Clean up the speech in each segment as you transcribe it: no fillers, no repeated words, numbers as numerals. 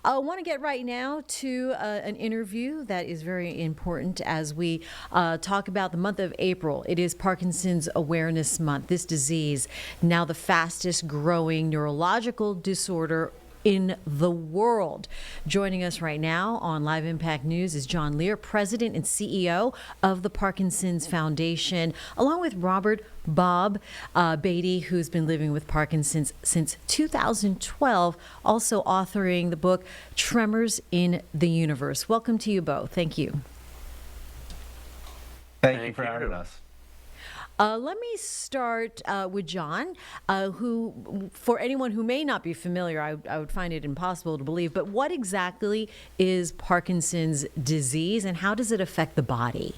I want to get right now to an interview that is very important as we talk about the month of April. It is Parkinson's Awareness Month. This disease, now the fastest growing neurological disorder in the world. Joining us right now on Live Impact News is John Lear, President and CEO of the Parkinson's Foundation, along with Robert Bob Beatty, who's been living with Parkinson's since 2012, also authoring the book Tremors in the Universe. Welcome to you both. Thank you. Thank you for having us. Let me start with John, who, for anyone who may not be familiar, I would find it impossible to believe, but what exactly is Parkinson's disease and how does it affect the body?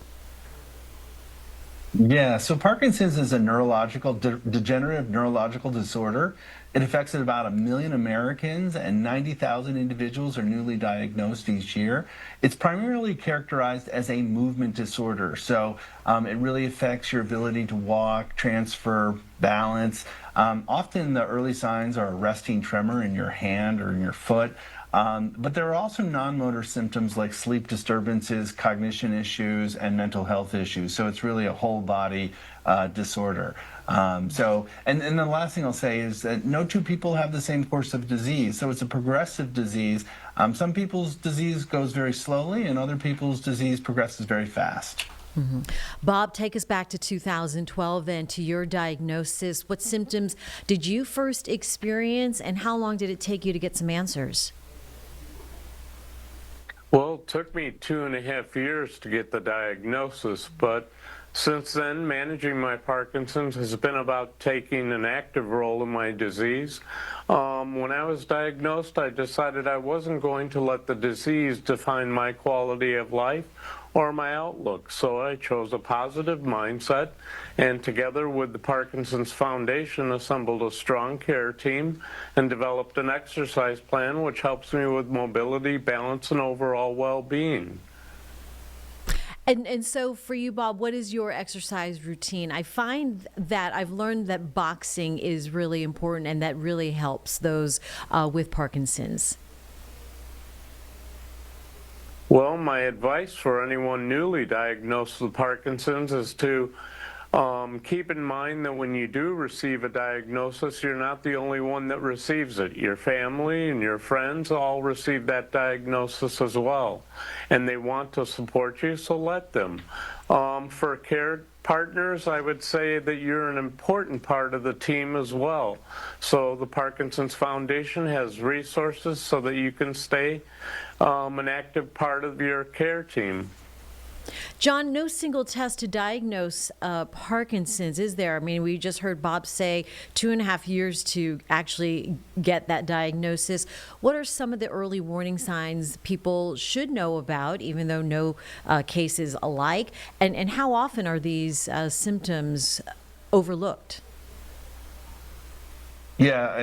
Yeah, so Parkinson's is a degenerative neurological disorder. It affects about 1 million Americans, and 90,000 individuals are newly diagnosed each year. It's primarily characterized as a movement disorder. So it really affects your ability to walk, transfer, balance. Often the early signs are a resting tremor in your hand or in your foot. But there are also non-motor symptoms like sleep disturbances, cognition issues, and mental health issues. So it's really a whole body disorder. And the last thing I'll say is that no two people have the same course of disease. So it's a progressive disease. Some people's disease goes very slowly, and other people's disease progresses very fast. Mm-hmm. Bob, take us back to 2012 then, to your diagnosis. What symptoms did you first experience, and how long did it take you to get some answers? Well, it took me 2.5 years to get the diagnosis, but since then, managing my Parkinson's has been about taking an active role in my disease. When I was diagnosed, I decided I wasn't going to let the disease define my quality of life or my outlook. So I chose a positive mindset, and together with the Parkinson's Foundation, assembled a strong care team and developed an exercise plan which helps me with mobility, balance, and overall well-being. And so for you, Bob, what is your exercise routine? I find that I've learned that boxing is really important and that really helps those with Parkinson's. Well, my advice for anyone newly diagnosed with Parkinson's is to keep in mind that when you do receive a diagnosis, you're not the only one that receives it. Your family and your friends all receive that diagnosis as well, and they want to support you, so let them. For care partners, I would say that you're an important part of the team as well. So the Parkinson's Foundation has resources so that you can stay an active part of your care team. John, no single test to diagnose Parkinson's, is there? I mean, we just heard Bob say 2.5 years to actually get that diagnosis. What are some of the early warning signs people should know about, even though no case is alike? And how often are these symptoms overlooked? Yeah,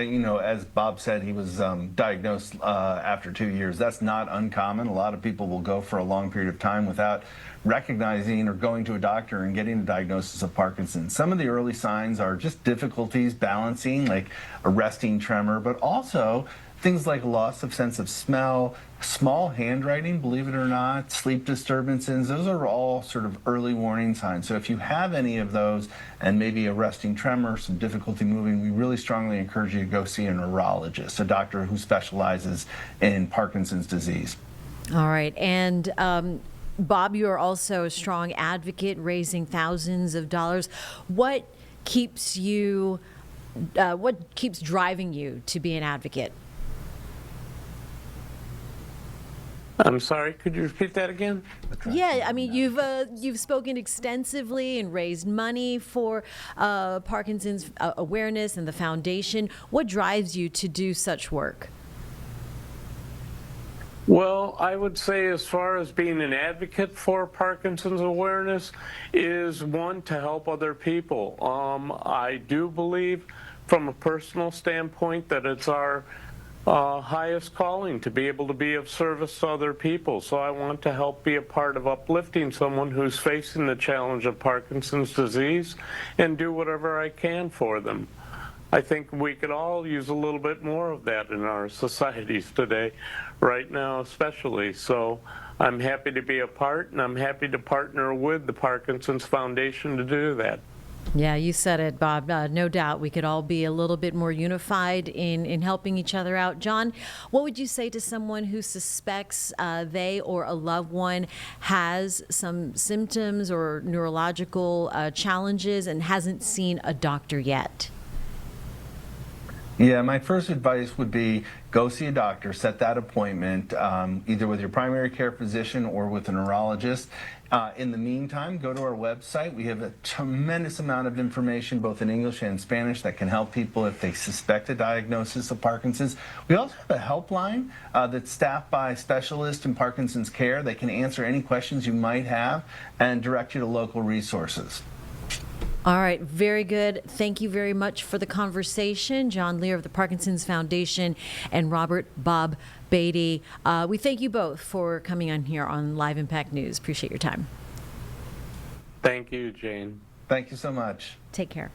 as Bob said, he was diagnosed after 2 years. That's not uncommon. A lot of people will go for a long period of time without recognizing or going to a doctor and getting a diagnosis of Parkinson's. Some of the early signs are just difficulties balancing, like a resting tremor, but also things like loss of sense of smell, small handwriting, believe it or not, sleep disturbances. Those are all sort of early warning signs. So if you have any of those and maybe a resting tremor, some difficulty moving, we really strongly encourage you to go see a neurologist, a doctor who specializes in Parkinson's disease. All right. And Bob, you are also a strong advocate, raising thousands of dollars. What keeps driving you to be an advocate? I'm sorry, could you repeat that again? Yeah, I mean, you've spoken extensively and raised money for Parkinson's awareness and the foundation. What drives you to do such work? Well, I would say as far as being an advocate for Parkinson's awareness is one, to help other people. I do believe from a personal standpoint that it's our highest calling to be able to be of service to other people. So I want to help be a part of uplifting someone who's facing the challenge of Parkinson's disease and do whatever I can for them. I think we could all use a little bit more of that in our societies today, right now especially. So I'm happy to be a part, and I'm happy to partner with the Parkinson's Foundation to do that. Yeah, you said it, Bob. No doubt we could all be a little bit more unified in helping each other out. John, what would you say to someone who suspects they or a loved one has some symptoms or neurological challenges and hasn't seen a doctor yet? Yeah, my first advice would be go see a doctor, set that appointment, either with your primary care physician or with a neurologist. In the meantime, go to our website. We have a tremendous amount of information, both in English and Spanish, that can help people if they suspect a diagnosis of Parkinson's. We also have a helpline that's staffed by specialists in Parkinson's care. They can answer any questions you might have and direct you to local resources. All right, very good. Thank you very much for the conversation. John Lear of the Parkinson's Foundation and Robert Bob Beatty. We thank you both for coming on here on Live Impact News. Appreciate your time. Thank you, Jane. Thank you so much. Take care.